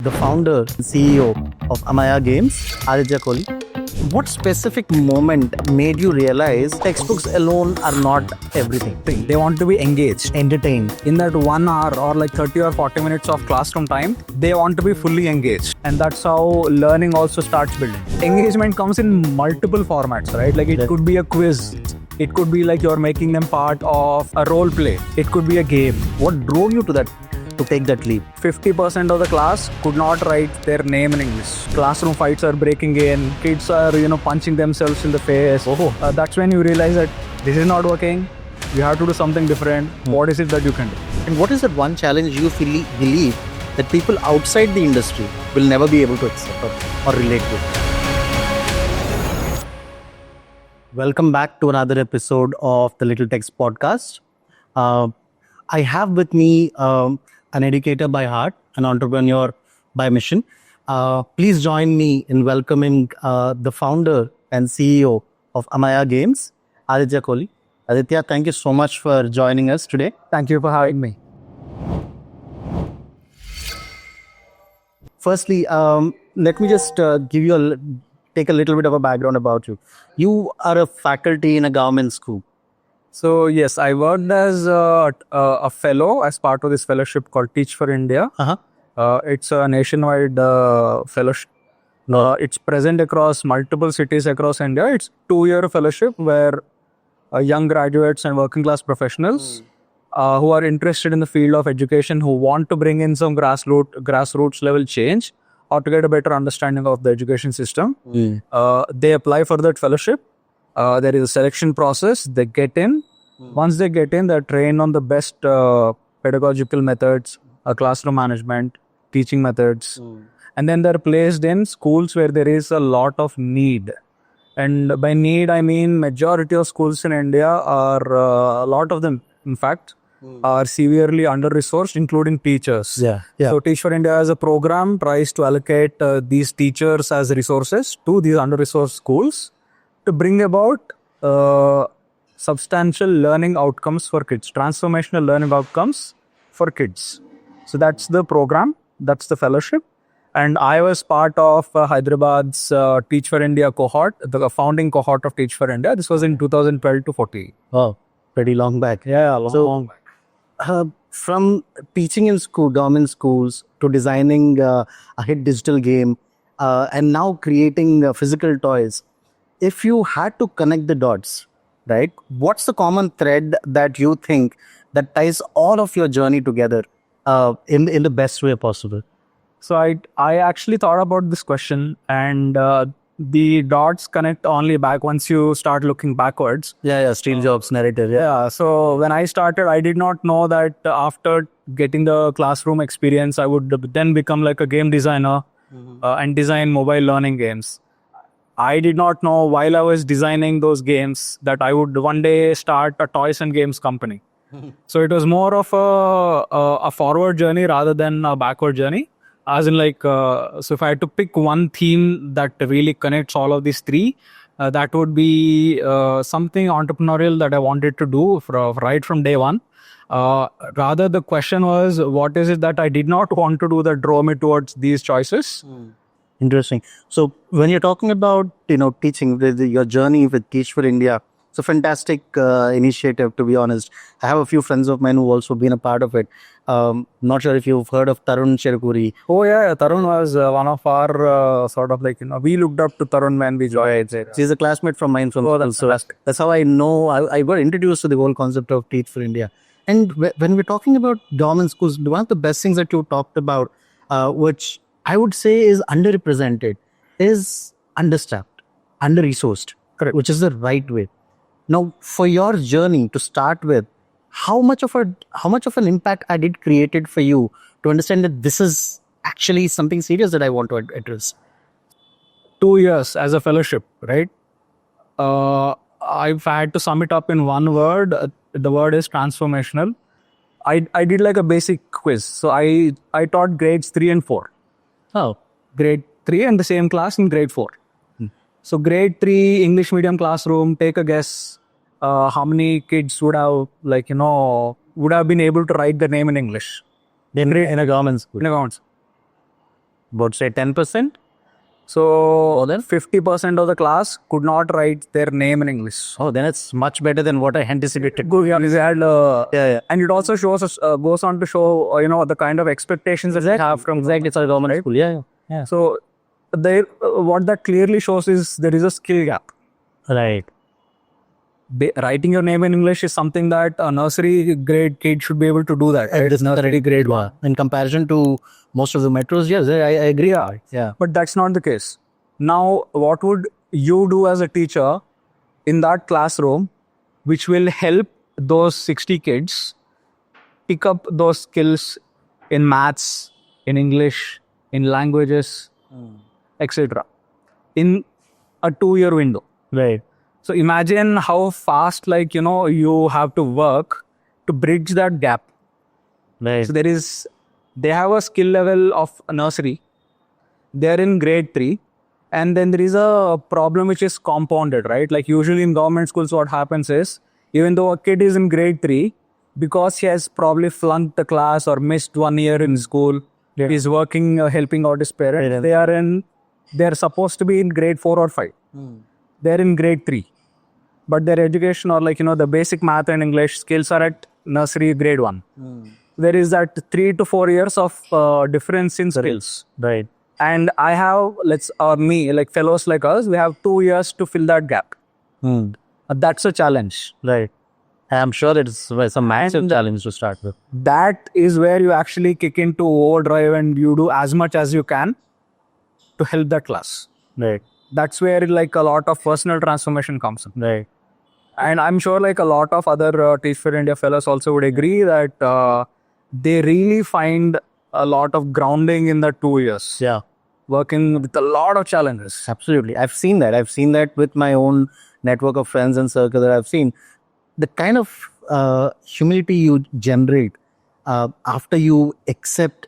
the founder and CEO of Ameya Games, Aditya Kolli. What specific moment made you realize textbooks alone are not everything? They want to be engaged, Entertained. in that 1 hour or like 30 or 40 minutes of classroom time. They want to be fully engaged, and that's how learning also starts building. Engagement comes in multiple formats, right? Like it could be a quiz, it could be like you're making them part of a role play, it could be a game. What drove you to take that leap? 50% of the class could not write their name in English. Classroom fights are breaking in, kids are punching themselves in the face. That's when you realize that this is not working, you have to do something different. What is it that you can do? And what is that one challenge you believe that people outside the industry will never be able to accept or relate to? Welcome back to another episode of the Little Text podcast. I have with me an educator by heart, an entrepreneur by mission. Please join me in welcoming the founder and CEO of Ameya Games, Aditya Kolli. Aditya, thank you so much for joining us today. Thank you for having me. Firstly, let me just take a little bit of a background about you. You are a faculty in a government school. So yes, I worked as a fellow as part of this fellowship called Teach for India. It's a nationwide fellowship. It's present across multiple cities across India. It's 2-year fellowship where young graduates and working class professionals who are interested in the field of education, who want to bring in some grassroots level change or to get a better understanding of the education system, they apply for that fellowship. There is a selection process. They get in. Once they get in, they're trained on the best pedagogical methods, classroom management, teaching methods. And then they're placed in schools where there is a lot of need. And by need, I mean majority of schools in India are, a lot of them, in fact, are severely under-resourced, including teachers. So Teach for India as a program tries to allocate these teachers as resources to these under-resourced schools to bring about substantial learning outcomes for kids, transformational learning outcomes for kids. So that's the program, that's the fellowship. And I was part of Hyderabad's Teach for India cohort, the founding cohort of Teach for India. This was in 2012 to 14. Oh, pretty long back. Long back. From teaching in government schools to designing a hit digital game and now creating physical toys, if you had to connect the dots, right, what's the common thread that you think that ties all of your journey together in the best way possible? So I actually thought about this question, and the dots connect only back once you start looking backwards. Steve Jobs narrative. So when I started, I did not know that after getting the classroom experience, I would then become like a game designer and design mobile learning games. I did not know while I was designing those games that I would one day start a toys and games company. So it was more of a forward journey rather than a backward journey. As in so if I had to pick one theme that really connects all of these three, that would be something entrepreneurial that I wanted to do right from day one. Rather, the question was, what is it that I did not want to do that drove me towards these choices? Interesting. So when you're talking about teaching, your journey with Teach for India, it's a fantastic initiative, to be honest. I have a few friends of mine who also been a part of it. Not sure if you've heard of Tarun Cherukuri. Oh yeah, Tarun was one of our we looked up to Tarun when we joined. He's a classmate from mine from school. So that's how I know I got introduced to the whole concept of Teach for India. And when we're talking about government schools, one of the best things that you talked about, which I would say is underrepresented, is understaffed, under-resourced. Correct. Which is the right way. Now, for your journey to start with, how much of an impact had it created for you to understand that this is actually something serious that I want to address? 2 years as a fellowship, right? I've had to sum it up in one word. The word is transformational. I did like a basic quiz. So I taught grades 3 and 4. Oh. Grade 3 and the same class in grade 4. So grade 3 English medium classroom, take a guess. How many kids would have been able to write their name in English? In a government school. In a government school. About say 10%. So then 50% of the class could not write their name in English. Oh, then it's much better than what I anticipated. Yeah, they had, Yeah. and it also shows us, goes on to show the kind of expectations that they have from Exactly, it's a government school. Yeah. So there, what that clearly shows is there is a skill gap. Right. Writing your name in English is something that a nursery grade kid should be able to do that. It is nursery grade one. In comparison to most of the metros, yes, I agree. Yeah. But that's not the case. Now, what would you do as a teacher in that classroom, which will help those 60 kids pick up those skills in maths, in English, in languages, etc. in a 2-year window? Right. So imagine how fast, you have to work to bridge that gap. Right. So they have a skill level of a nursery. They're in grade 3. And then there is a problem which is compounded, right? Like usually in government schools, what happens is, even though a kid is in grade 3, because he has probably flunked the class or missed 1 year in school, he's working, helping out his parents, they're supposed to be in grade 4 or 5. They're in grade 3. But their education or the basic math and English skills are at nursery grade 1. There is that 3 to 4 years of difference in skills. Right. And I have, fellows like us, we have 2 years to fill that gap. That's a challenge. Right. I'm sure it's a massive challenge to start with. That is where you actually kick into overdrive and you do as much as you can to help that class. Right. That's where a lot of personal transformation comes in. Right. And I'm sure a lot of other Teach for India fellows also would agree that they really find a lot of grounding in the 2 years. Yeah. Working with a lot of challenges. Absolutely. I've seen that. I've seen that with my own network of friends and circle that I've seen. The kind of humility you generate after you accept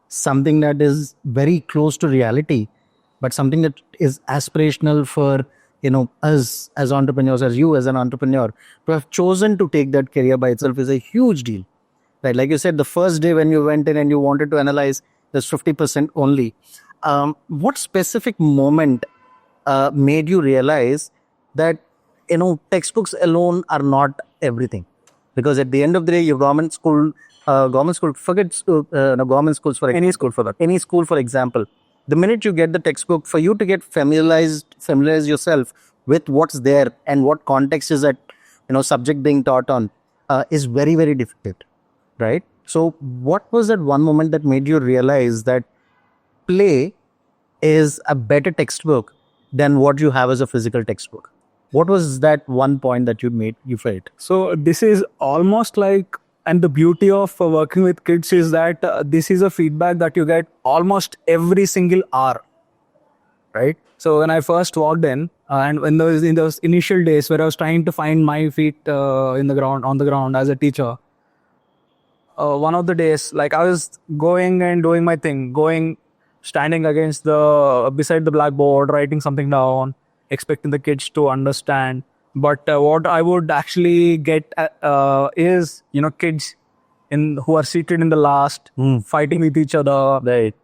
something that is very close to reality, but something that is aspirational for us as entrepreneurs, as you as an entrepreneur, to have chosen to take that career by itself is a huge deal. Right? Like you said, the first day when you went in and you wanted to analyze this 50% only, what specific moment made you realize that textbooks alone are not everything? Because at the end of the day, your government school, forget government schools for Any school for that. Any school, for example, the minute you get the textbook, for you to get familiarize yourself with what's there and what context is that subject being taught on is very, very difficult, right? So what was that one moment that made you realize that play is a better textbook than what you have as a physical textbook? What was that one point that you felt? So this is almost like, and the beauty of working with kids is that this is a feedback that you get almost every single hour, right? So when I first walked in, and in those initial days where I was trying to find my feet on the ground as a teacher, one of the days, I was going and doing my thing, standing beside the blackboard, writing something down, expecting the kids to understand. But what I would actually get is, kids who are seated in the last, fighting with each other. Right.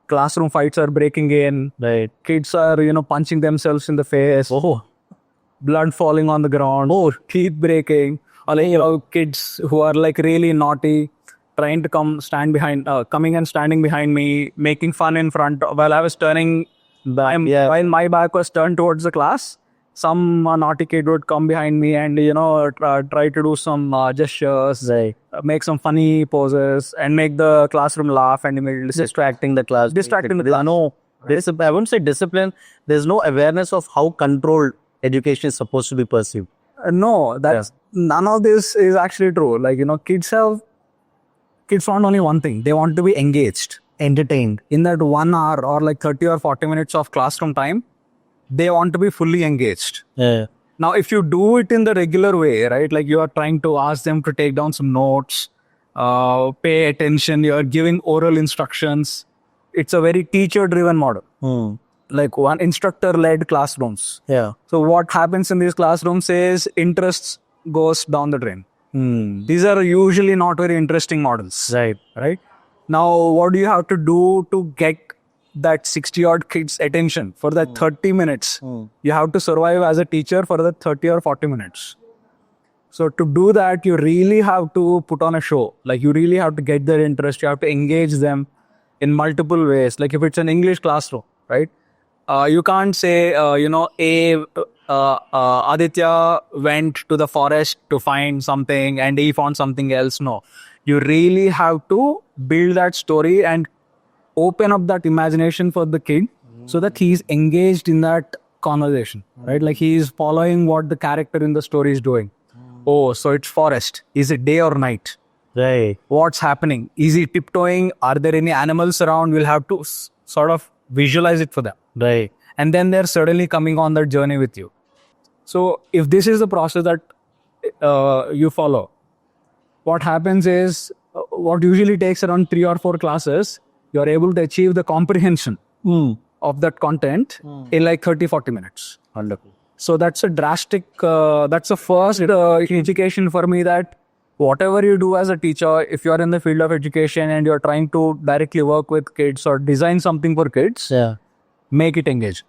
Classroom fights are breaking in. Right. Kids are, punching themselves in the face. Oh. Blood falling on the ground. Oh, teeth breaking. Or kids who are really naughty, trying to coming and standing behind me, making fun in front while I was turning. While my back was turned towards the class, some naughty kid would come behind me and try to do some gestures, Right. Make some funny poses, and make the classroom laugh and immediately Distracting the class. No, I wouldn't say discipline. There's no awareness of how controlled education is supposed to be perceived. No, none of this is actually true. Kids want only one thing. They want to be engaged, Entertained. in that 1 hour or 30 or 40 minutes of classroom time. They want to be fully engaged. Yeah. Now, if you do it in the regular way, right, you are trying to ask them to take down some notes, pay attention, you're giving oral instructions. It's a very teacher-driven model. One instructor-led classrooms. Yeah. So what happens in these classrooms is interests goes down the drain. These are usually not very interesting models. Right. Right? Now, what do you have to do to get that 60 odd kids attention for that 30 minutes. You have to survive as a teacher for the 30 or 40 minutes. So to do that, you really have to put on a show. Like you really have to get their interest. You have to engage them in multiple ways. Like if it's an English classroom, right? You can't say, Aditya went to the forest to find something and he found something else. No, you really have to build that story and open up that imagination for the kid so that he's engaged in that conversation, right? Like he is following what the character in the story is doing. Oh, so it's forest. Is it day or night? Right. What's happening? Is he tiptoeing? Are there any animals around? We'll have to sort of visualize it for them. Right. And then they're suddenly coming on that journey with you. So if this is the process that you follow, what happens is what usually takes around 3 or 4 classes, you're able to achieve the comprehension of that content in like 30-40 minutes. Wonderful. So that's a drastic, that's a first education for me that whatever you do as a teacher, if you're in the field of education and you're trying to directly work with kids or design something for kids, make it engage.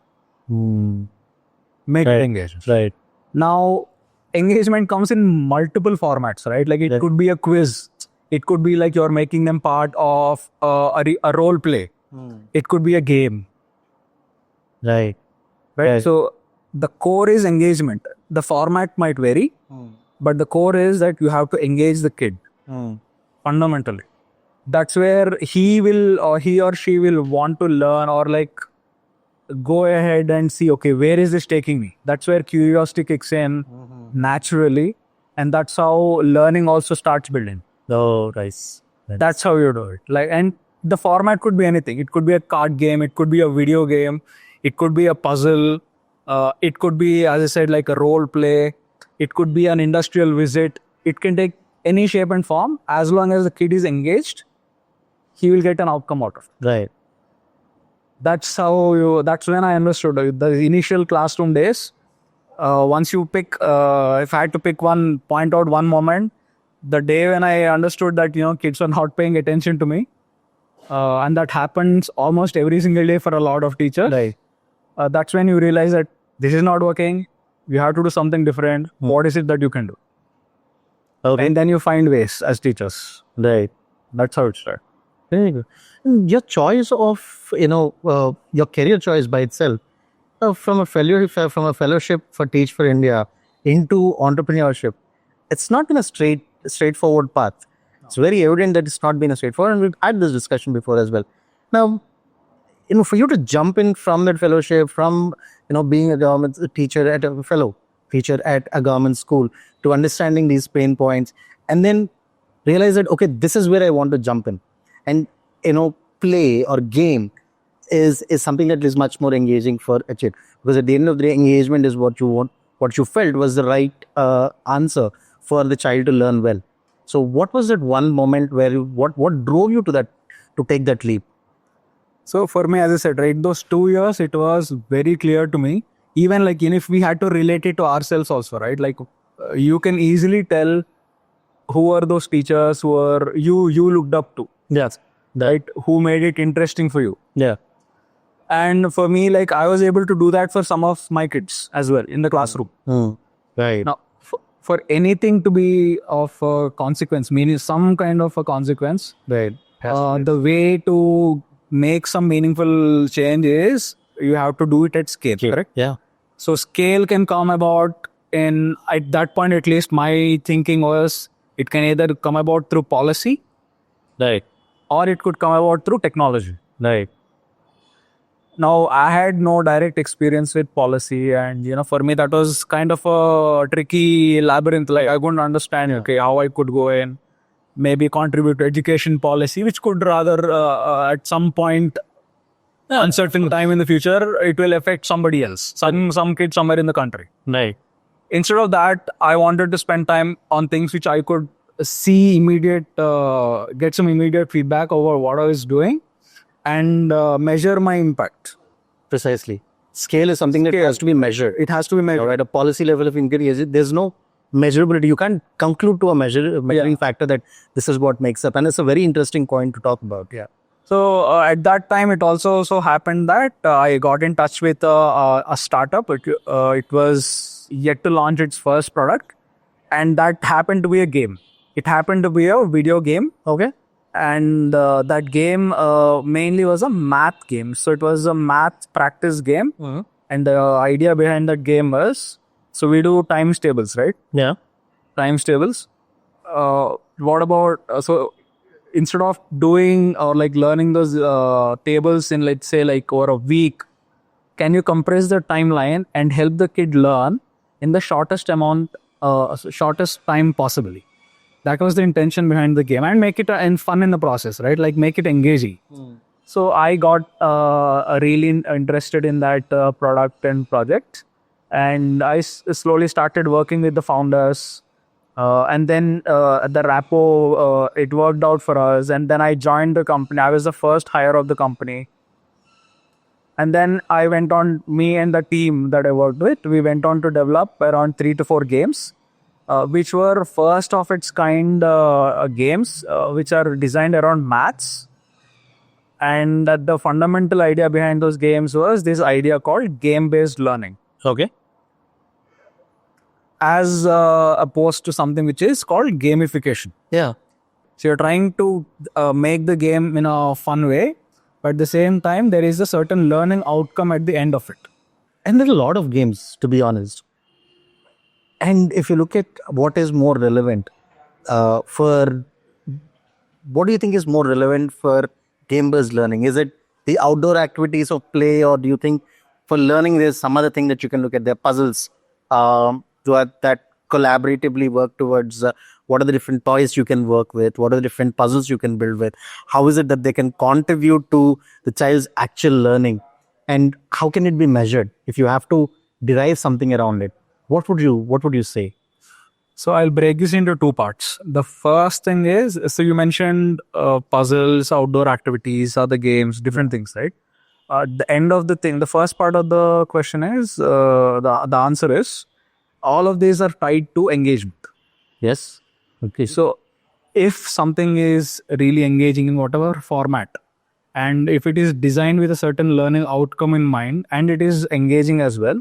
Make it engage. Right. Now, engagement comes in multiple formats, right? Like it could be a quiz. It could be like you're making them part of a role play. It could be a game. Right. Right. So the core is engagement. The format might vary, but the core is that you have to engage the kid fundamentally. That's where he or she will want to learn or like go ahead and see, okay, where is this taking me? That's where curiosity kicks in naturally. And that's how learning also starts building. Oh, nice. That's how you do it. Like, and the format could be anything. It could be a card game. It could be a video game. It could be a puzzle. It could be, as I said, like a role play. It could be an industrial visit. It can take any shape and form. As long as the kid is engaged, he will get an outcome out of it. Right. That's when I understood the initial classroom days. Once you pick, if I had to point out one moment, the day when I understood that, kids are not paying attention to me. And that happens almost every single day for a lot of teachers. Right. That's when you realize that this is not working. You have to do something different. What is it that you can do? Okay. And then you find ways as teachers. Right. That's how it starts. Very good. Your choice of, your career choice by itself, from a fellowship for Teach for India into entrepreneurship, it's not been a straightforward path. It's very evident that it's not been a straightforward, and we've had this discussion before as well. Now, for you to jump in from that fellowship, from, being a government teacher at a fellow teacher at a government school, to understanding these pain points, and then realize that, okay, this is where I want to jump in. And, play or game is something that is much more engaging for a child. Because at the end of the day, engagement is what you want, what you felt was the right answer for the child to learn well. So what was that one moment where what drove you to take that leap? So for me, as I said, right, those 2 years, it was very clear to me. Even like, if we had to relate it to ourselves also, right? Like you can easily tell who are those teachers who are you looked up to. Yes. Right? Who made it interesting for you. Yeah. And for me, like I was able to do that for some of my kids as well in the classroom. Right. Now, for anything to be of a consequence, meaning some kind of a consequence, right. The way to make some meaningful change is you have to do it at scale, correct? Yeah. So scale can come about at that point, at least my thinking was it can either come about through policy, right, or it could come about through technology. Right. Now, I had no direct experience with policy, and for me that was kind of a tricky labyrinth. Like I couldn't understand, how I could go in, maybe contribute to education policy, which could rather at some point, uncertain time in the future, it will affect somebody else, some kid somewhere in the country. Right. Instead of that, I wanted to spend time on things which I could see get some immediate feedback over what I was doing. And measure my impact. Precisely. Scale is something that has to be measured. It has to be measured. At a policy level of increase, there's no measurability. You can't conclude to a measuring factor that this is what makes up. And it's a very interesting point to talk about. Yeah. So at that time, it also so happened that I got in touch with a startup. It was yet to launch its first product, and that happened to be a game. It happened to be a video game. Okay. And that game mainly was a math game. So it was a math practice game. And the idea behind that game was, so we do times tables, right? Yeah. Times tables. What about, so instead of doing or like learning those tables in, let's say, like over a week, can you compress the timeline and help the kid learn in the shortest time possibly? That was the intention behind the game, and make it and fun in the process, right? Like make it engaging. So I got really interested in that product and project, and I slowly started working with the founders. And then the rapport, it worked out for us. And then I joined the company. I was the first hire of the company. And then I went on, me and the team that I worked with, we went on to develop around 3 to 4 games, which were first of its kind games, which are designed around maths. And the fundamental idea behind those games was this idea called game-based learning. Okay. As opposed to something which is called gamification. Yeah. So you're trying to make the game in a fun way, but at the same time, there is a certain learning outcome at the end of it. And there are a lot of games, to be honest. And if you look at what is more relevant for, what do you think is more relevant for game-based learning? Is it the outdoor activities of play, or do you think for learning there's some other thing that you can look at? There are puzzles that collaboratively work towards what are the different toys you can work with, what are the different puzzles you can build with, how is it that they can contribute to the child's actual learning, and how can it be measured if you have to derive something around it? What would you say? So I'll break this into 2 parts. The first thing is, so you mentioned puzzles, outdoor activities, other games, different things, right? The end of the thing, the first part of the question is, the answer is, all of these are tied to engagement. Yes. Okay. So if something is really engaging in whatever format, and if it is designed with a certain learning outcome in mind, and it is engaging as well,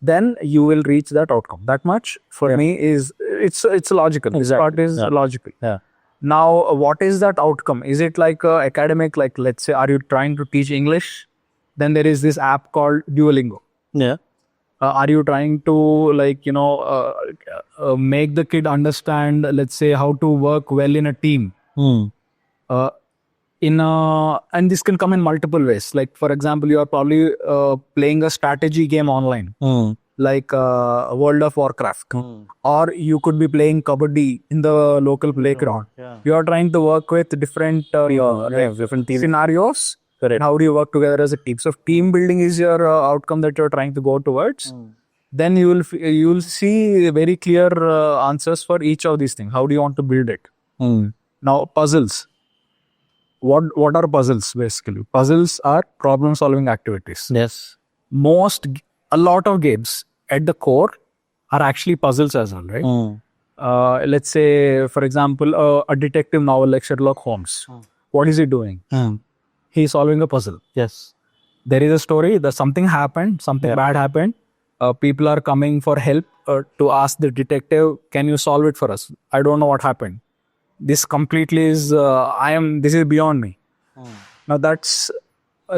then you will reach that outcome. That much for me is, it's logical. Exactly. This part is logical. Yeah. Now, what is that outcome? Is it like academic, like let's say, are you trying to teach English? Then there is this app called Duolingo. Yeah. Are you trying to make the kid understand, let's say, how to work well in a team? And this can come in multiple ways. Like, for example, you are probably playing a strategy game online, like World of Warcraft, or you could be playing kabaddi in the local playground. You are trying to work with different different team scenarios. Correct. How do you work together as a team? So if team building is your outcome that you're trying to go towards, then you will see very clear answers for each of these things. How do you want to build it? Now, puzzles. What are puzzles basically? Puzzles are problem solving activities. Yes. A lot of games at the core are actually puzzles as well, right? Let's say, for example, a detective novel like Sherlock Holmes. What is he doing? He's solving a puzzle. Yes. There is a story that something happened, something bad happened. People are coming for help to ask the detective, can you solve it for us? I don't know what happened. This completely is, this is beyond me. Now that's,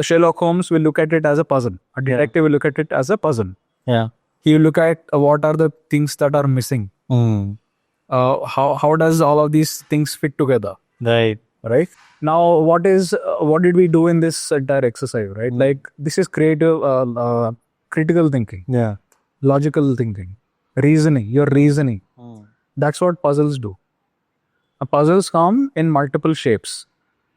Sherlock Holmes will look at it as a puzzle. A detective will look at it as a puzzle. Yeah. He will look at what are the things that are missing. How does all of these things fit together? Right. Now, what did we do in this entire exercise, right? Like, this is critical thinking. Yeah. Logical thinking. Reasoning. You're reasoning. That's what puzzles do. Puzzles come in multiple shapes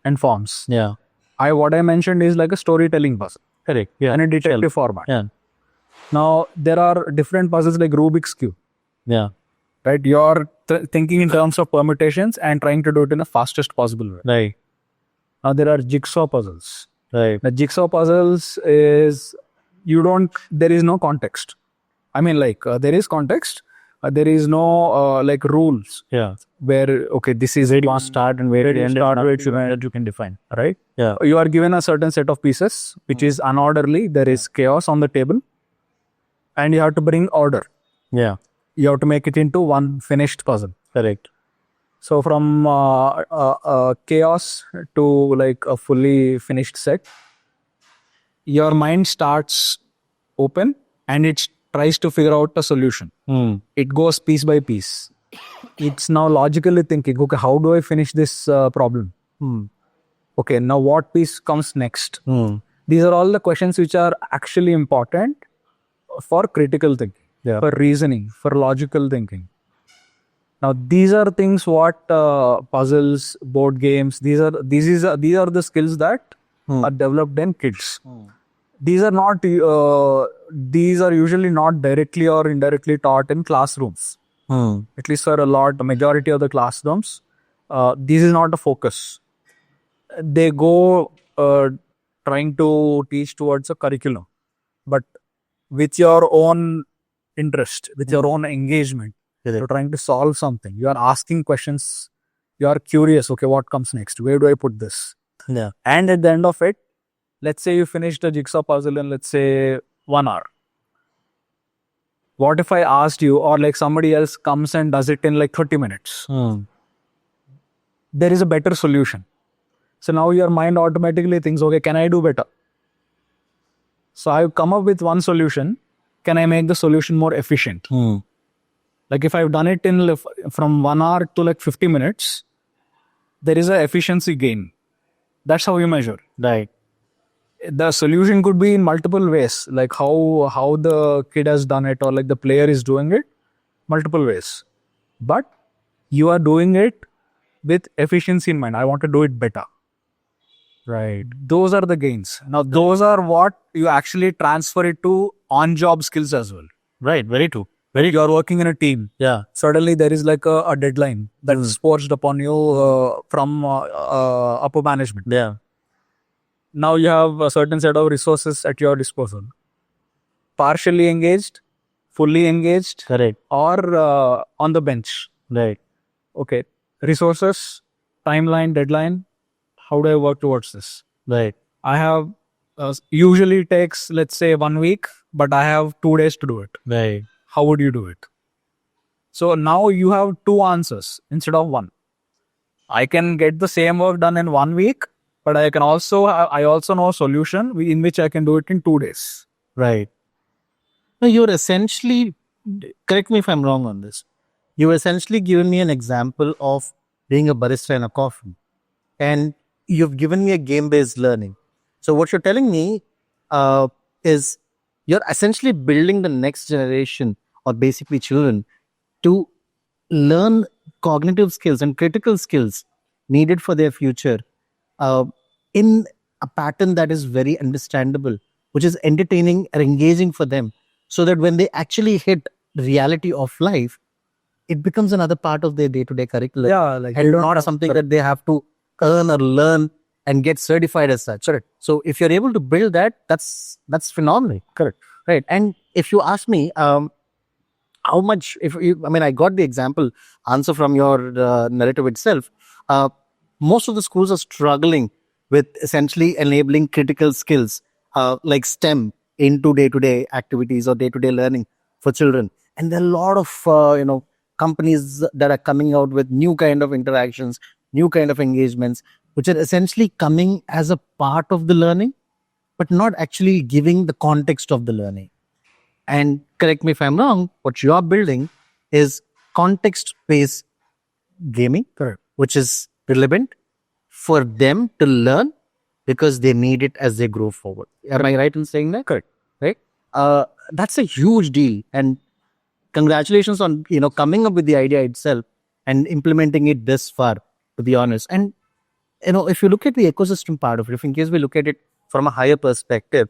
and forms. Yeah. What I mentioned is like a storytelling puzzle. Correct. Yeah. And a detective format. Yeah. Now, there are different puzzles like Rubik's Cube. Yeah. Right? You're thinking in terms of permutations and trying to do it in the fastest possible way. Right. Now, there are jigsaw puzzles. Right. The jigsaw puzzles is, there is no context. I mean, like, there is context, There is no like rules Yeah. where okay, this is Where do you one start and where where do you you end? start, where Nothing that you can define. right? Yeah. You are given a certain set of pieces which is unorderly. There is chaos on the table, and you have to bring order. Yeah. You have to make it into one finished puzzle. Correct. So from chaos to like a fully finished set, your mind starts open and it tries to figure out a solution. It goes piece by piece. It's now logically thinking, okay, how do I finish this problem? Okay, now what piece comes next? These are all the questions which are actually important for critical thinking, for reasoning, for logical thinking. Now these are things what puzzles, board games. These are the skills that are developed in kids. These are not. These are usually not directly or indirectly taught in classrooms. At least for the majority of the classrooms, this is not a focus. They go trying to teach towards a curriculum, but with your own interest, with your own engagement. You're trying to solve something. You are asking questions. You are curious. Okay, what comes next? Where do I put this? Yeah. And at the end of it, let's say you finished a jigsaw puzzle in, let's say, 1 hour. What if I asked you, or like somebody else comes and does it in like 30 minutes? There is a better solution. So now your mind automatically thinks, okay, can I do better? So I've come up with one solution. Can I make the solution more efficient? Like if I've done it in from 1 hour to like 50 minutes, there is a efficiency gain. That's how you measure. Right. The solution could be in multiple ways, like how the kid has done it or like the player is doing it, multiple ways. But you are doing it with efficiency in mind. I want to do it better. Right. Those are the gains. Now, those are what you actually transfer it to on-job skills as well. Right. Very true. You are working in a team. Yeah. Suddenly, there is like a deadline that's forced upon you from upper management. Yeah. Now you have a certain set of resources at your disposal. Partially engaged, fully engaged, Correct. or on the bench. Right. Okay. Resources, timeline, deadline. How do I work towards this? Right. I have usually takes, let's say, 1 week, but I have 2 days to do it. Right. How would you do it? So now you have 2 answers instead of 1. I can get the same work done in 1 week, but I also know a solution in which I can do it in 2 days. Right. No, you're essentially, correct me if I'm wrong on this. You essentially given me an example of being a barista in a coffee, and you've given me a game-based learning. So what you're telling me is you're essentially building the next generation, or basically children, to learn cognitive skills and critical skills needed for their future in a pattern that is very understandable, which is entertaining and engaging for them, so that when they actually hit the reality of life, it becomes another part of their day-to-day curriculum. Yeah, like and not something that they have to earn or learn and get certified as such. Correct. So if you're able to build that, that's phenomenal. Correct. Right. And if you ask me, how much, I got the example answer from your narrative itself. Most of the schools are struggling with essentially enabling critical skills like STEM into day-to-day activities or day-to-day learning for children. And there are a lot of, companies that are coming out with new kind of interactions, new kind of engagements, which are essentially coming as a part of the learning, but not actually giving the context of the learning. And correct me if I'm wrong, what you are building is context-based gaming, Correct. which is relevant for them to learn because they need it as they grow forward. Am I right in saying that? Correct. Right? That's a huge deal. And congratulations on coming up with the idea itself and implementing it this far, to be honest. And if you look at the ecosystem part of it, if in case we look at it from a higher perspective,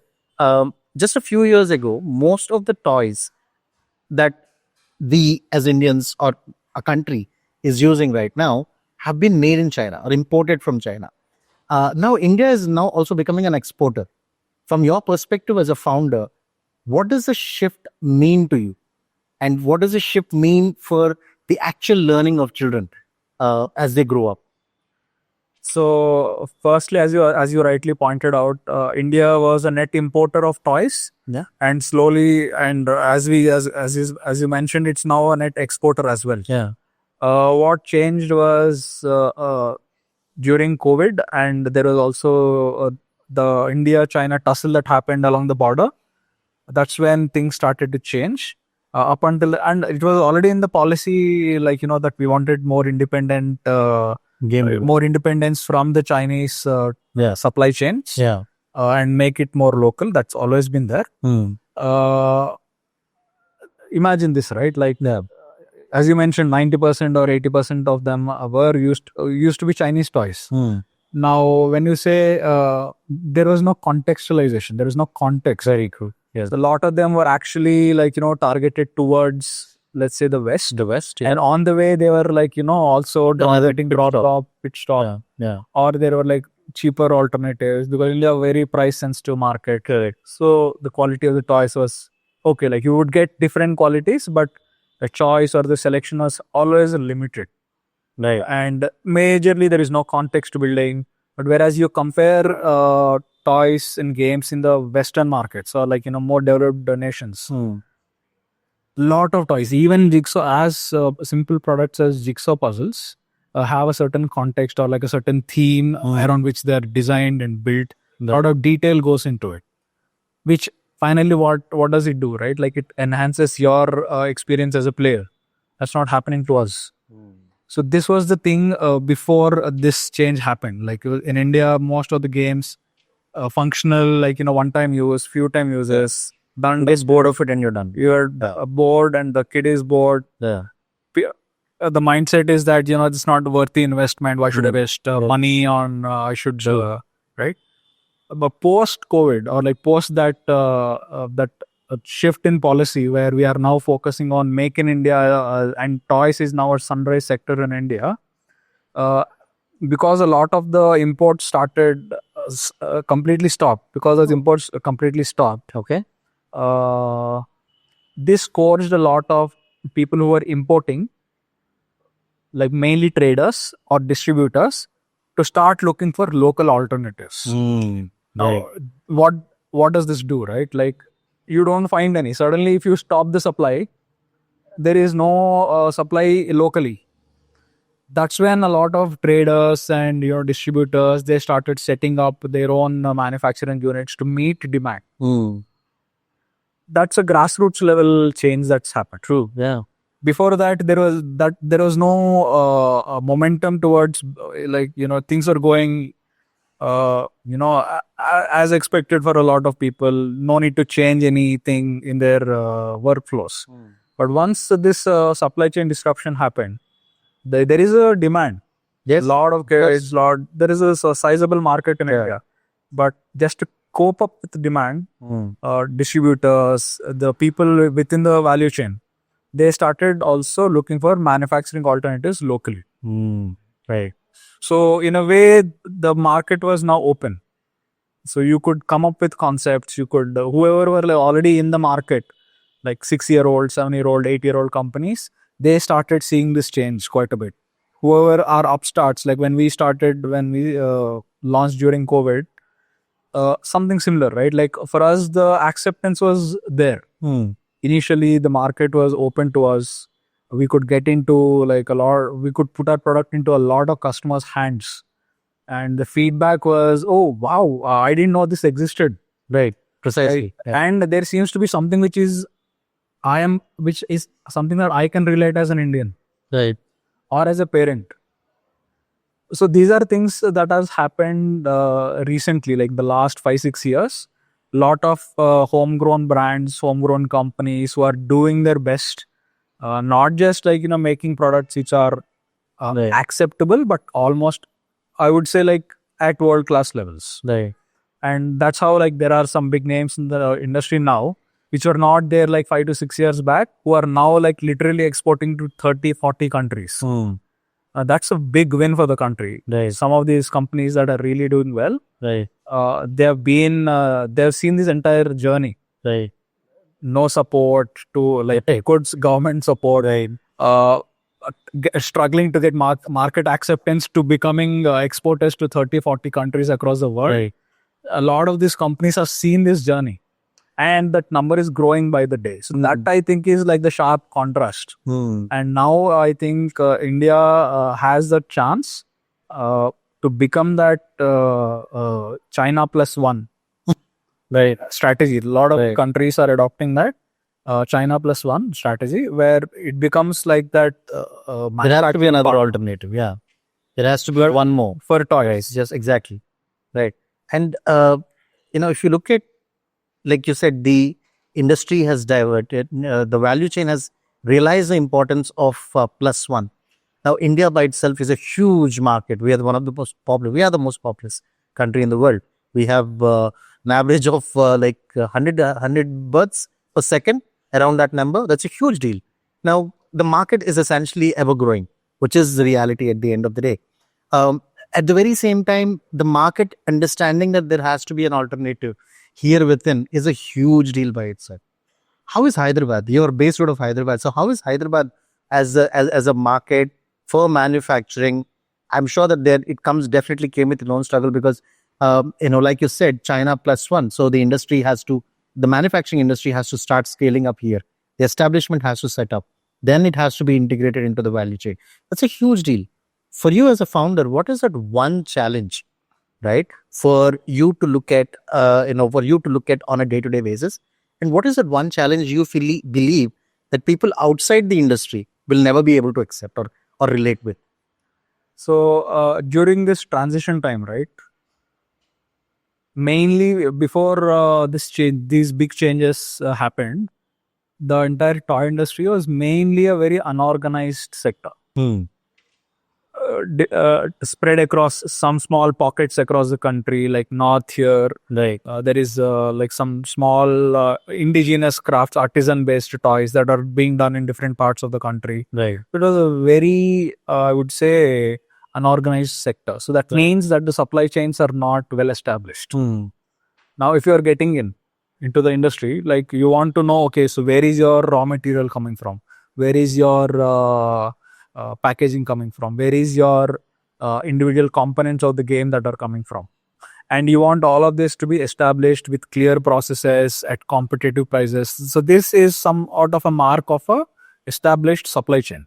just a few years ago, most of the toys that we as Indians or a country is using right now have been made in China or imported from China. Now India is now also becoming an exporter. From your perspective as a founder, what does the shift mean to you? And what does this shift mean for the actual learning of children as they grow up? So, firstly, as you rightly pointed out, India was a net importer of toys, Yeah. and slowly, and as you mentioned, it's now a net exporter as well. Yeah. What changed was during COVID, and there was also the India-China tussle that happened along the border. That's when things started to change. Up until, and it was already in the policy, like that we wanted more independent, more independence from the Chinese supply chains, and make it more local. That's always been there. Imagine this, right? Like, as you mentioned, 90% or 80% of them were used to be Chinese toys. Now, when you say there was no contextualization, there was no context. Very cool. Yes. A lot of them were actually targeted towards, let's say, the West. The West. And on the way, they were also getting drop, pit stop. Or there were cheaper alternatives because India a very price sensitive market. Correct. So the quality of the toys was okay. Like you would get different qualities, but the choice or the selection was always limited. Right. And majorly there is no context building. But whereas you compare toys and games in the Western markets or more developed nations, lot of toys, even jigsaw, as simple products as jigsaw puzzles, have a certain context or like a certain theme around which they are designed and built. A lot of detail goes into it, which finally what does it do, right? Like it enhances your experience as a player. That's not happening to us. So this was the thing before this change happened. Like in India, most of the games functional, one-time use, few-time uses. Done. Gets bored of it and you're done. You're bored and the kid is bored. Yeah. The mindset is that it's not worth the investment. Why should I waste money on? I should right. But post COVID or like post that shift in policy where we are now focusing on make in India and toys is now a sunrise sector in India. Because a lot of the imports started completely stopped because those imports completely stopped. Okay. This caused a lot of people who were importing, like mainly traders or distributors, to start looking for local alternatives. Now, what does this do, right? Like you don't find any. Suddenly, if you stop the supply, there is no supply locally. That's when a lot of traders and distributors, they started setting up their own manufacturing units to meet demand. That's a grassroots level change that's happened. True. Yeah. Before that, there was no momentum towards things are going as expected for a lot of people. No need to change anything in their workflows. But once this supply chain disruption happened, there is a demand. Yes. There is a sizable market in India. But just to cope up with the demand, distributors, the people within the value chain, they started also looking for manufacturing alternatives locally. Right. So in a way, the market was now open. So you could come up with concepts. You could, whoever were already in the market, like 6-year-old, 7-year-old, 8-year-old companies, they started seeing this change quite a bit. Whoever are upstarts, like when we launched during COVID, something similar, right? Like for us, the acceptance was there. Initially, the market was open to us. We could get into we could put our product into a lot of customers' hands. And the feedback was, oh, wow, I didn't know this existed. Right. Precisely. Right? Yeah. And there seems to be something which is something that I can relate as an Indian. Right. Or as a parent. So these are things that has happened recently, like the last 5-6 years. Lot of homegrown brands, homegrown companies who are doing their best, not just making products which are acceptable, but almost, I would say, like at world class levels. Right. And that's how there are some big names in the industry now, which were not there 5 to 6 years back, who are now literally exporting to 30, 40 countries. That's a big win for the country. Right. Some of these companies that are really doing well, right. They've seen this entire journey. Right. no support to like goods government support, struggling to get market acceptance to becoming exporters to 30-40 countries across the world. Right. A lot of these companies have seen this journey, and that number is growing by the day. So that I think is like the sharp contrast. And now I think India has the chance to become that China plus one Right. strategy. A lot of Right. countries are adopting that China plus one strategy, where it becomes like that. There has to be another alternative. Yeah. There has to be one more. For toys. Right. Just exactly. Right. And, if you look at, like you said, the industry has diverted, the value chain has realized the importance of plus one. Now, India by itself is a huge market. We are one of the most popular. We are the most populous country in the world. We have an average of 100 births per second, around that number. That's a huge deal. Now, the market is essentially ever growing, which is the reality at the end of the day. At the very same time, the market understanding that there has to be an alternative here within is a huge deal by itself. How is Hyderabad? You're based out of Hyderabad. So how is Hyderabad as a market for manufacturing? I'm sure that it definitely came with its own struggle because, like you said, China plus one. So the manufacturing industry has to start scaling up here. The establishment has to set up. Then it has to be integrated into the value chain. That's a huge deal. For you as a founder, what is that one challenge, right, for you to look at, on a day-to-day basis? And what is that one challenge you believe that people outside the industry will never be able to accept or relate with? So during this transition time, right? Mainly before these big changes happened, the entire toy industry was mainly a very unorganized sector. Spread across some small pockets across the country, like north here. Right. There is like some small indigenous crafts, artisan based toys that are being done in different parts of the country. Right. It was a very, I would say, unorganized sector. So that means that the supply chains are not well established. Now, if you are getting into the industry, like you want to know, okay, so where is your raw material coming from? Where is your packaging coming from? Where is your individual components of the game that are coming from? And you want all of this to be established with clear processes at competitive prices. So this is somewhat of a mark of a established supply chain,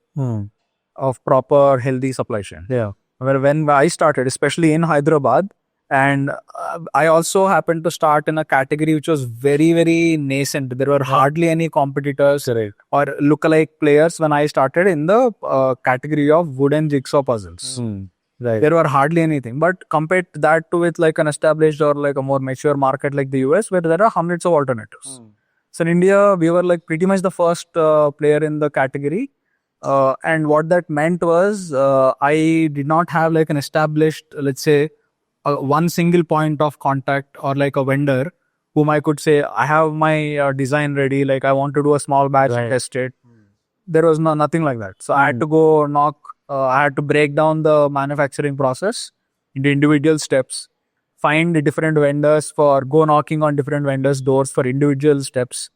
of proper healthy supply chain. Yeah. Where when I started, especially in Hyderabad, and I also happened to start in a category which was very, very nascent. There were hardly any competitors or lookalike players when I started in the category of wooden jigsaw puzzles. Right. There were hardly anything. But compared that to with like an established or like a more mature market like the US, where there are hundreds of alternatives. So in India, we were like pretty much the first player in the category. And what that meant was I did not have like an established, let's say, one single point of contact or like a vendor whom I could say, I have my design ready, like I want to do a small batch, test it. There was nothing like that. So I had to go I had to break down the manufacturing process into individual steps, find the different vendors go knocking on different vendors' doors for individual steps,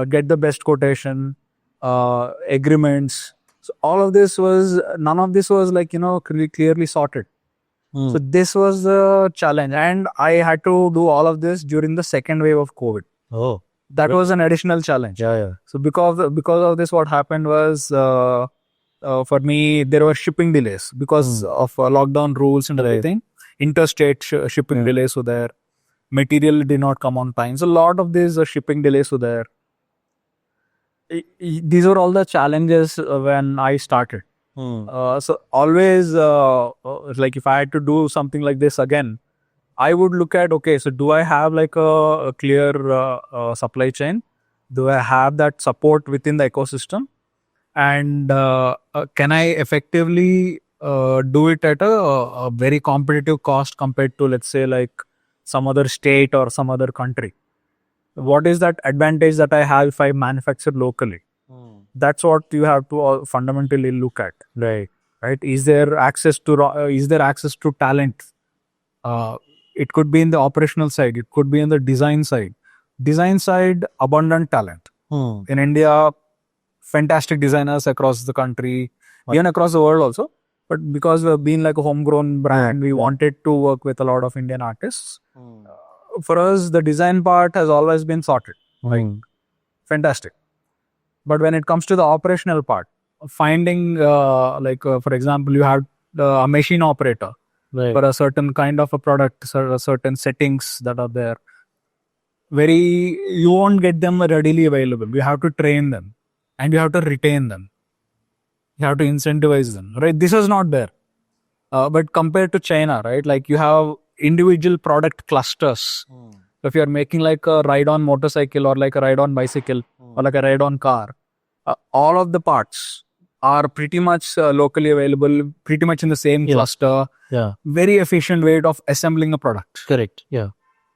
get the best quotation, agreements. So none of this was like, clearly sorted. So this was the challenge, and I had to do all of this during the second wave of COVID. Oh, that was an additional challenge. Yeah. So because of this, what happened was for me there were shipping delays because of lockdown rules and everything. Interstate shipping delays were there. Material did not come on time. So a lot of these shipping delays were there. These were all the challenges when I started. So always, like if I had to do something like this again, I would look at, okay, so do I have like a clear supply chain? Do I have that support within the ecosystem? And can I effectively do it at a very competitive cost compared to, let's say, like some other state or some other country? What is that advantage that I have if I manufacture locally? That's what you have to fundamentally look at. Right. Is there access to talent? It could be in the operational side. It could be in the design side. Design side, abundant talent. In India, fantastic designers across the country, even across the world also. But because we've been like a homegrown brand, we wanted to work with a lot of Indian artists. For us, the design part has always been sorted. Like, fantastic. But when it comes to the operational part, finding, for example, you have a machine operator for a certain kind of a product, certain settings that are there. You won't get them readily available. You have to train them and you have to retain them. You have to incentivize them, right? This is not there. But compared to China, right? Like you have individual product clusters. If you're making like a ride-on motorcycle or like a ride-on bicycle or like a ride-on car, all of the parts are pretty much locally available, pretty much in the same cluster. Yeah. Very efficient way of assembling a product. Correct. Yeah.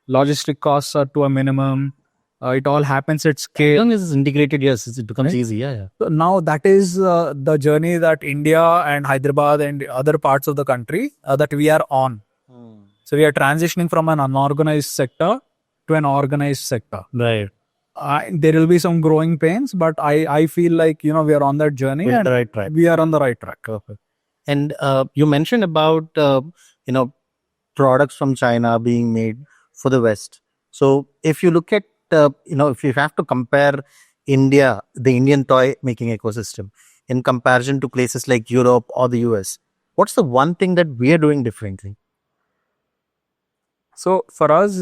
Logistic costs are to a minimum. It all happens at scale. As long as it's integrated, yes, it becomes easy. Yeah. So now that is the journey that India and Hyderabad and other parts of the country that we are on. So we are transitioning from an unorganized sector to an organized sector. Right. There will be some growing pains, but I feel like, we are on that journey. We're on the right track. We are on the right track. Perfect. And you mentioned about, products from China being made for the West. So if you look at, if you have to compare India, the Indian toy making ecosystem in comparison to places like Europe or the US, what's the one thing that we are doing differently? So for us,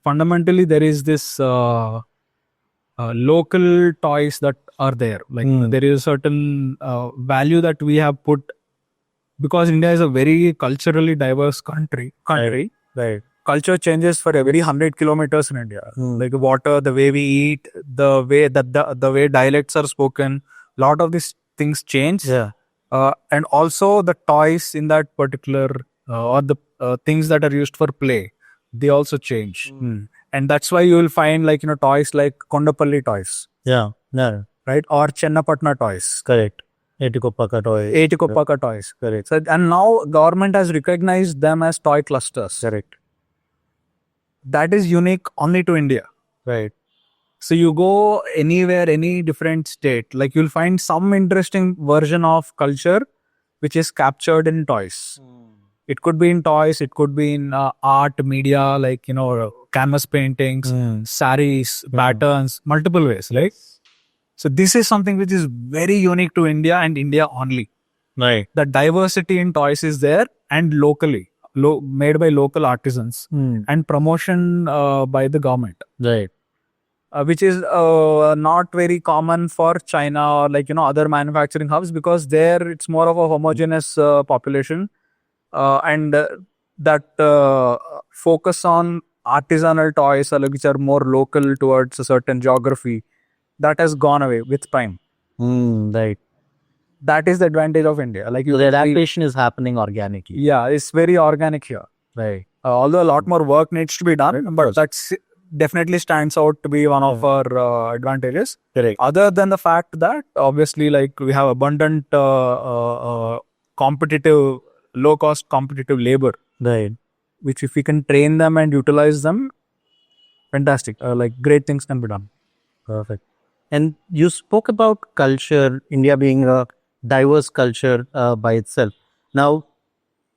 fundamentally, there is this local toys that are there. Like there is a certain value that we have put, because India is a very culturally diverse country. Right. Culture changes for every 100 kilometers in India. Like water, the way we eat, the way that the way dialects are spoken, lot of these things change. Yeah. And also the toys in that particular or the things that are used for play, they also change. And that's why you will find like, toys like Kondapalli toys. Yeah. Right? Or Chennapatna toys. Correct. Etikopaka toys. Correct. So, and now government has recognized them as toy clusters. Correct. That is unique only to India. Right. So you go anywhere, any different state, like you'll find some interesting version of culture which is captured in toys. It could be in toys, it could be in art, media, like, canvas paintings, saris, patterns, multiple ways, right? So this is something which is very unique to India and India only. Right. The diversity in toys is there and locally, made by local artisans and promotion by the government. Right. Which is not very common for China or like, other manufacturing hubs, because there it's more of a homogeneous population. And that focus on artisanal toys which are more local towards a certain geography, that has gone away with time. Right. That is the advantage of India. Like the adaptation is happening organically. Yeah, it's very organic here. Right. Although a lot more work needs to be done, but that's definitely stands out to be one of our advantages. Correct. Other than the fact that obviously like we have abundant competitive, low-cost competitive labor. Right. Which if we can train them and utilize them, fantastic. Like great things can be done. Perfect. And you spoke about culture, India being a diverse culture by itself. Now,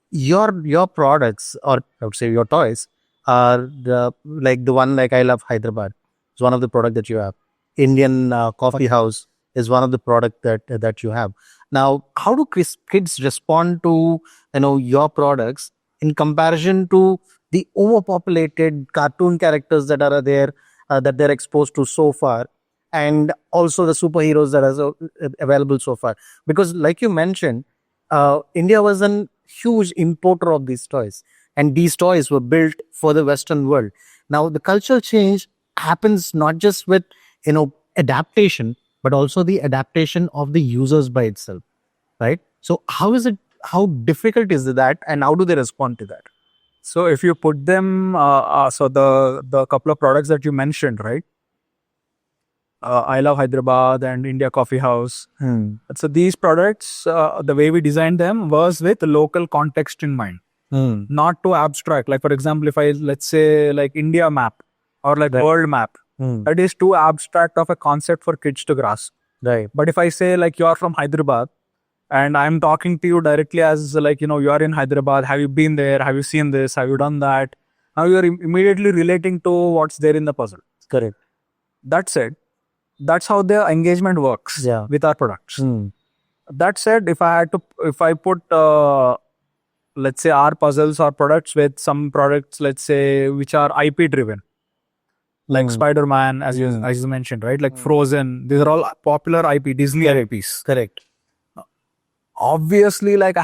your products, or I would say your toys, are the one like I Love Hyderabad. It's one of the product that you have. Indian Coffee House is one of the product that you have. Now, how do kids respond to your products in comparison to the overpopulated cartoon characters that are there that they're exposed to so far, and also the superheroes that are available so far? Because like you mentioned, India was a huge importer of these toys, and these toys were built for the Western world. Now, the cultural change happens not just with adaptation, but also the adaptation of the users by itself, right? So how difficult is that, and how do they respond to that? So if you put them, so the couple of products that you mentioned, right? I Love Hyderabad and India Coffee House. So these products, the way we designed them was with local context in mind. not too abstract. Like for example, if I let's say like India map or like world map, that is too abstract of a concept for kids to grasp. Right. But if I say like you're from Hyderabad and I'm talking to you directly as like you are in Hyderabad, have you been there? Have you seen this? Have you done that? Now you're immediately relating to what's there in the puzzle. Correct. That said, that's how the engagement works with our products. That said, if I put let's say our puzzles or products with some products, let's say which are IP driven, like Spider-Man, as you mentioned, right? Like Frozen, these are all popular IP, Disney IPs. Correct. Obviously, like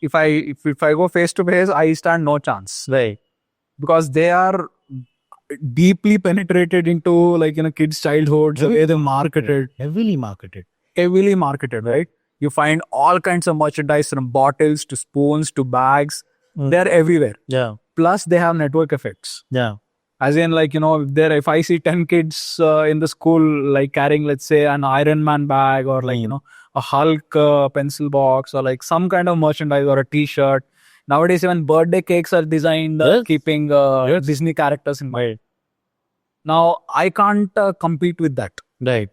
if I go face to face, I stand no chance, Right. because they are deeply penetrated into like kids' childhoods, the way they marketed, Heavily marketed. right? You find all kinds of merchandise from bottles to spoons to bags. They're everywhere. Yeah. Plus, they have network effects. Yeah. As in, like, if I see 10 kids in the school, like carrying, let's say, an Iron Man bag or like, a Hulk pencil box or like some kind of merchandise or a t-shirt. Nowadays, even birthday cakes are designed keeping Disney characters in mind. Now, I can't compete with that. Right.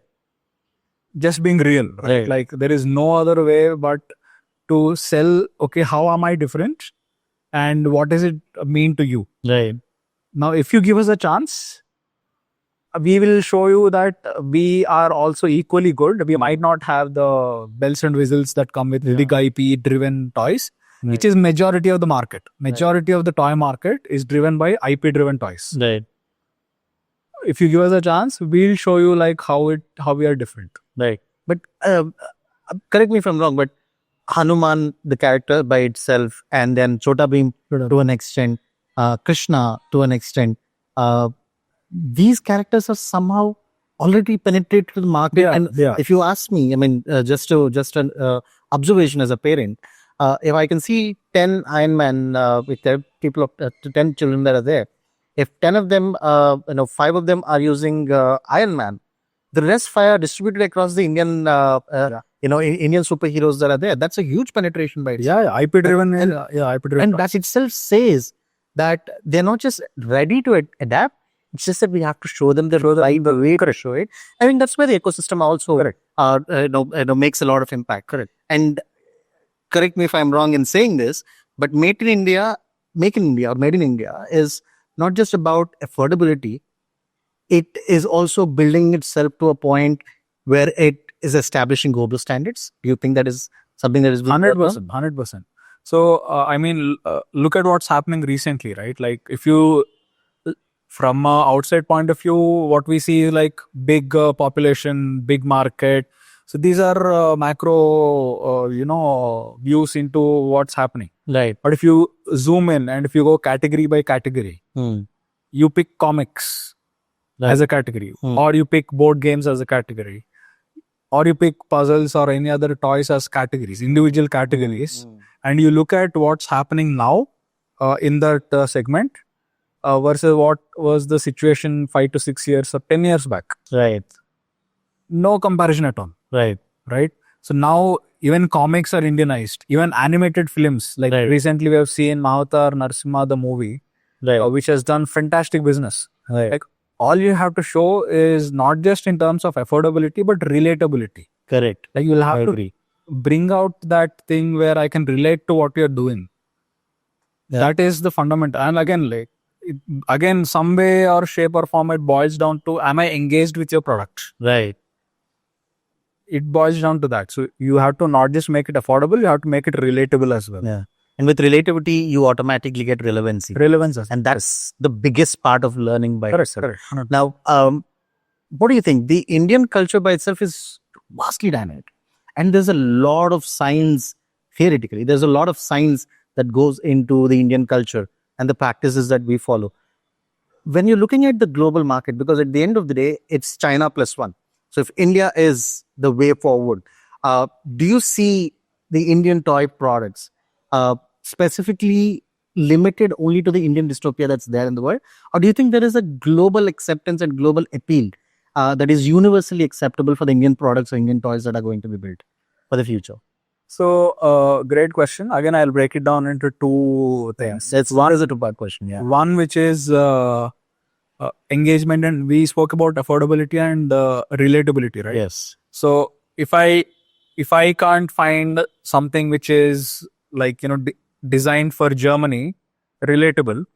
Just being real, right? Like, there is no other way but to sell, okay, how am I different? And what does it mean to you? Right. Now, if you give us a chance, we will show you that we are also equally good. We might not have the bells and whistles that come with big IP driven toys, which is majority of the market. Majority of the toy market is driven by IP driven toys. Right. If you give us a chance, we'll show you like how we are different. Right. But correct me if I'm wrong, but Hanuman, the character by itself, and then Chota Bheem to an extent, Krishna to an extent, these characters are somehow already penetrated the market. If you ask me, I mean, just an observation as a parent, if I can see 10 Iron Man with their people of 10 children that are there, if 10 of them, 5 of them are using Iron Man, the rest 5 are distributed across the Indian, Indian superheroes that are there. That's a huge penetration by itself. Yeah, IP driven. IP driven. And that itself says that they're not just ready to adapt. It's just that we have to show them the way to show it. I mean, that's where the ecosystem also makes a lot of impact. Correct. And correct me if I'm wrong in saying this, but Make in India is not just about affordability. It is also building itself to a point where it is establishing global standards. Do you think that is something that is 100%? So, I mean, look at what's happening recently, right? Like, if you, from an outside point of view, what we see is like big population, big market. So these are macro, views into what's happening. Right. But if you zoom in and if you go category by category, you pick comics as a category, or you pick board games as a category, or you pick puzzles or any other toys as categories, individual categories, and you look at what's happening now in that segment versus what was the situation 5 to 6 years or 10 years back. Right. No comparison at all. Right. So now even comics are Indianized, even animated films. Like recently we have seen Mahavatar Narsimha, the movie, which has done fantastic business. Right. Like, all you have to show is not just in terms of affordability, but relatability. Correct. Like, you'll have to bring out that thing where I can relate to what you're doing. Yeah. That is the fundamental. And again, some way or shape or form, it boils down to, am I engaged with your product? Right. It boils down to that. So you have to not just make it affordable, you have to make it relatable as well. Yeah. And with relativity, you automatically get relevancy. And that's the biggest part of learning by itself. Correct. Now, what do you think? The Indian culture by itself is vastly dynamic. And there's a lot of science, theoretically, there's a lot of science that goes into the Indian culture and the practices that we follow. When you're looking at the global market, because at the end of the day, it's China +1. So if India is the way forward, do you see the Indian toy products specifically limited only to the Indian dystopia that's there in the world? Or do you think there is a global acceptance and global appeal that is universally acceptable for the Indian products or Indian toys that are going to be built for the future? So, great question. Again, I'll break it down into two things. One is a two-part question. Yeah. One which is engagement, and we spoke about affordability and relatability, right? Yes. So if I can't find something which is like designed for Germany, relatable.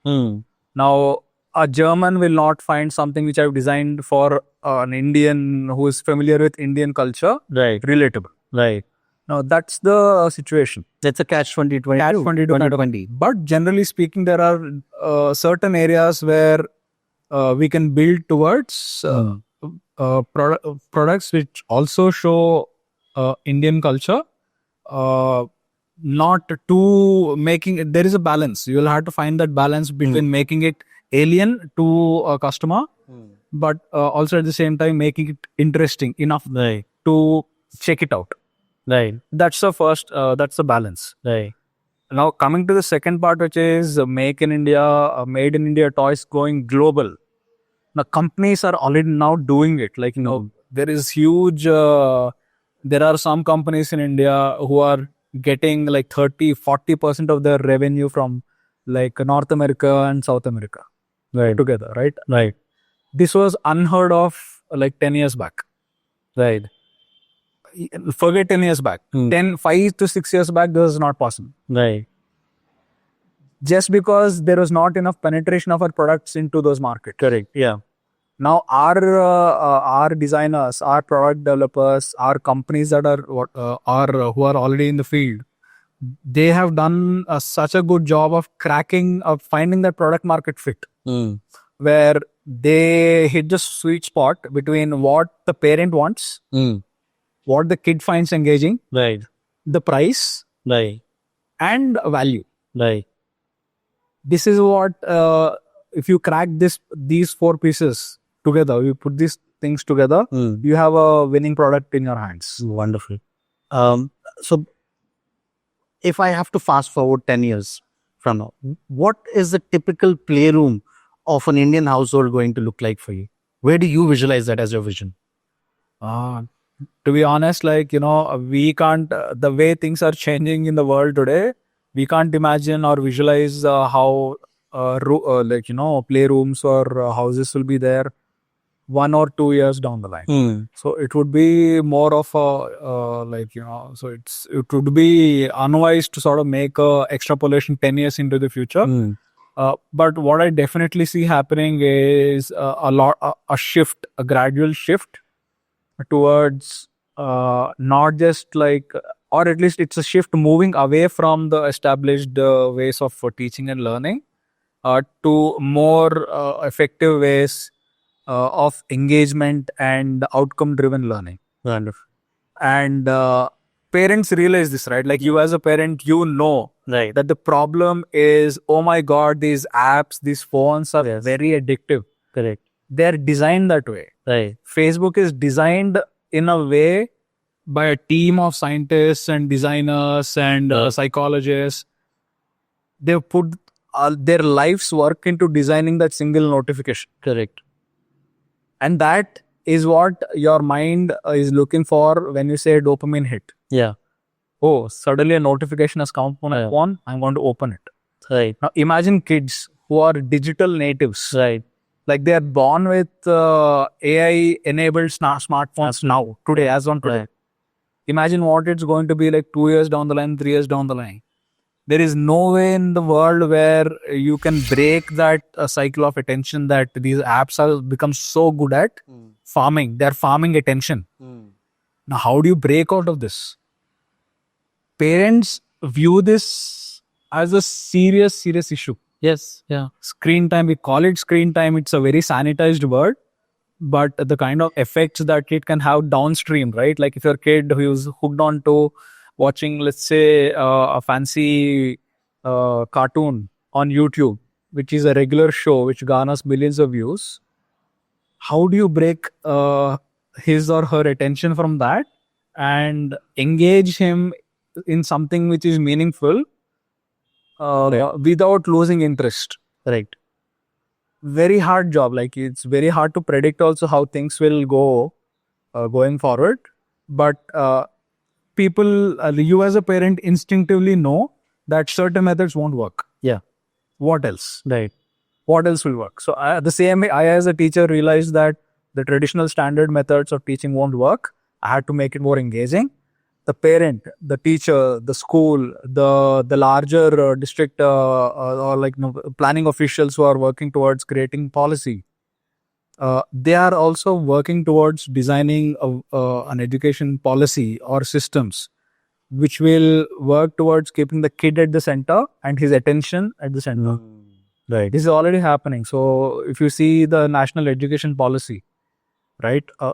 Now a German will not find something which I've designed for an Indian who is familiar with Indian culture, Right. relatable. Right. Now that's the situation. That's a catch 2020. Catch 2020. But generally speaking, there are certain areas where we can build towards products which also show Indian culture. Not to making there is a balance. You will have to find that balance between making it alien to a customer, but also at the same time making it interesting enough to check it out. Right. That's the first. That's the balance. Right. Now coming to the second part, which is Make in India, Made in India toys going global. Now companies are already now doing it. Like there is huge. There are some companies in India who are getting like 30-40% of their revenue from like North America and South America, Right. together, right? Right. This was unheard of like 10 years back. Right. Forget 10 years back. 5 to 6 years back, this was not possible. Right. Just because there was not enough penetration of our products into those markets. Correct. Yeah. Now our designers, our product developers, our companies that are who are already in the field, they have done such a good job of finding that product market fit, where they hit the sweet spot between what the parent wants, what the kid finds engaging, Right. the price, Right. and value. Right. This is what if you crack these four pieces together, you put these things together, you have a winning product in your hands. Wonderful. So if I have to fast forward 10 years from now, what is the typical playroom of an Indian household going to look like for you? Where do you visualize that as your vision? To be honest, like, we can't, the way things are changing in the world today, we can't imagine or visualize how, playrooms or houses will be there 1 or 2 years down the line. So it would be more of a, so it would be unwise to sort of make a extrapolation 10 years into the future. But what I definitely see happening is a shift, a gradual shift towards not just like, or at least it's a shift moving away from the established ways of teaching and learning to more effective ways of engagement and outcome driven learning. Wonderful. And parents realize this, right? Like you as a parent, Right. that the problem is, oh my God, these apps, these phones are very addictive. Correct. They're designed that way. Right. Facebook is designed in a way by a team of scientists and designers and psychologists. They've put their life's work into designing that single notification. Correct. And that is what your mind is looking for when you say dopamine hit. Yeah. Oh, suddenly a notification has come on, I'm going to open it. Right. Now imagine kids who are digital natives. Right. Like they are born with AI-enabled smartphones now, today, as on today. Right. Imagine what it's going to be like 2 years down the line, 3 years down the line. There is no way in the world where you can break that cycle of attention that these apps have become so good at farming. They're farming attention. Now, how do you break out of this? Parents view this as a serious issue. Yes. Yeah. Screen time, we call it screen time. It's a very sanitized word, but the kind of effects that it can have downstream, right? Like if your kid who's hooked on to watching, let's say, a fancy cartoon on YouTube, which is a regular show which garners millions of views, how do you break his or her attention from that and engage him in something which is meaningful without losing interest? Right. Very hard job. Like it's very hard to predict also how things will go going forward. But people, you as a parent instinctively know that certain methods won't work. Yeah. What else? Right. What else will work? So the same way I as a teacher realized that the traditional standard methods of teaching won't work. I had to make it more engaging. The parent, the teacher, the school, the larger district or like planning officials who are working towards creating policy, they are also working towards designing an education policy or systems which will work towards keeping the kid at the center and his attention at the center. Right. This is already happening. So if you see the national education policy, right, a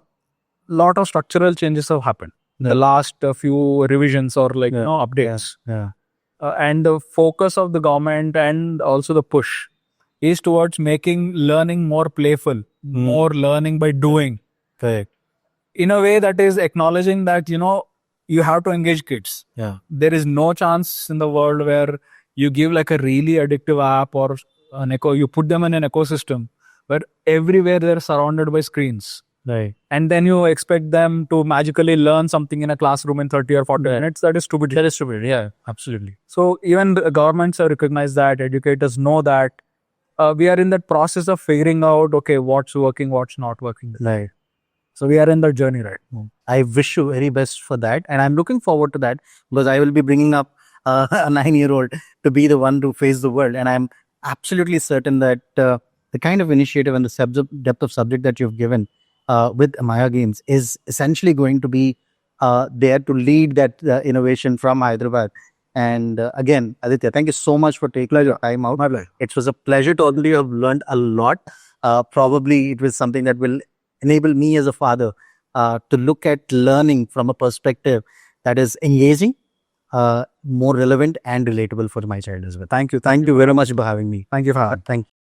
lot of structural changes have happened. The last few revisions or like updates. Yeah. And the focus of the government and also the push is towards making learning more playful, more learning by doing. Correct. In a way that is acknowledging that, you have to engage kids. Yeah. There is no chance in the world where you give like a really addictive app or you put them in an ecosystem where everywhere they're surrounded by screens. Right. And then you expect them to magically learn something in a classroom in 30 or 40 minutes. That is stupid. That is stupid. Yeah, absolutely. So even the governments have recognized that, educators know that. We are in that process of figuring out, okay, what's working, what's not working. Right. So we are in that journey, right? I wish you very best for that. And I'm looking forward to that because I will be bringing up a 9-year-old to be the one to face the world. And I'm absolutely certain that the kind of initiative and the depth of subject that you've given with Ameya Games is essentially going to be there to lead that innovation from Hyderabad. And again, Aditya, thank you so much for taking the time out. My pleasure. It was a pleasure to already have learned a lot. Probably it was something that will enable me as a father to look at learning from a perspective that is engaging, more relevant and relatable for my child as well. Thank you. Thank you very much for having me. Thank you for having me. Thank you.